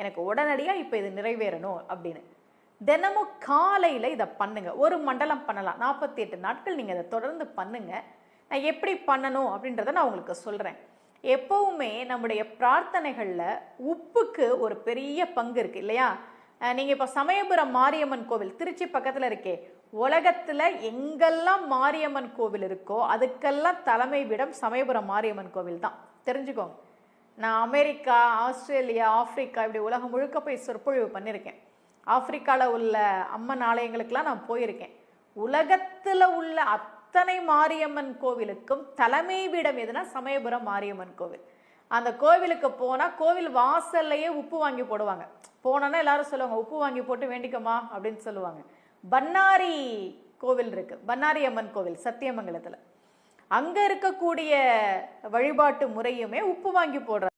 எனக்கு உடனடியாக இப்போ இது நிறைவேறணும் அப்படின்னு. தினமும் காலையில் இதை பண்ணுங்க. ஒரு மண்டலம் பண்ணலாம், 48 நாட்கள் நீங்கள் இதை தொடர்ந்து பண்ணுங்க. நான் எப்படி பண்ணணும் அப்படின்றத நான் உங்களுக்கு சொல்கிறேன். எப்பவுமே நம்முடைய பிரார்த்தனைகளில் உப்புக்கு ஒரு பெரிய பங்கு இருக்குது இல்லையா? நீங்கள் இப்போ சமயபுரம் மாரியம்மன் கோவில் திருச்சி பக்கத்தில் இருக்கே, உலகத்தில் எங்கெல்லாம் மாரியம்மன் கோவில் இருக்கோ அதுக்கெல்லாம் தலைமை விடம் சமயபுரம் மாரியம்மன் கோவில் தான், தெரிஞ்சுக்கோங்க. நான் அமெரிக்கா, ஆஸ்திரேலியா, ஆப்பிரிக்கா இப்படி உலகம் முழுக்க போய் சொற்பொழிவு பண்ணியிருக்கேன். ஆப்பிரிக்காவில் உள்ள அம்மன் ஆலயங்களுக்கெல்லாம் நான் போயிருக்கேன். உலகத்தில் உள்ள அத்தனை மாரியம்மன் கோவிலுக்கும் தலைமை விடம் எதுனா சமயபுரம் மாரியம்மன் கோவில். அந்த கோவிலுக்கு போனால் கோவில் வாசல்லையே உப்பு வாங்கி போடுவாங்க. போனோன்னா எல்லாரும் சொல்லுவாங்க, உப்பு வாங்கி போட்டு வேண்டிக்கமா அப்படின்னு சொல்லுவாங்க. பன்னாரி கோவில் இருக்கு, பன்னாரி அம்மன் கோவில் சத்தியமங்கலத்தில். அங்கே இருக்கக்கூடிய வழிபாட்டு முறையுமே உப்பு வாங்கி போடுறாங்க.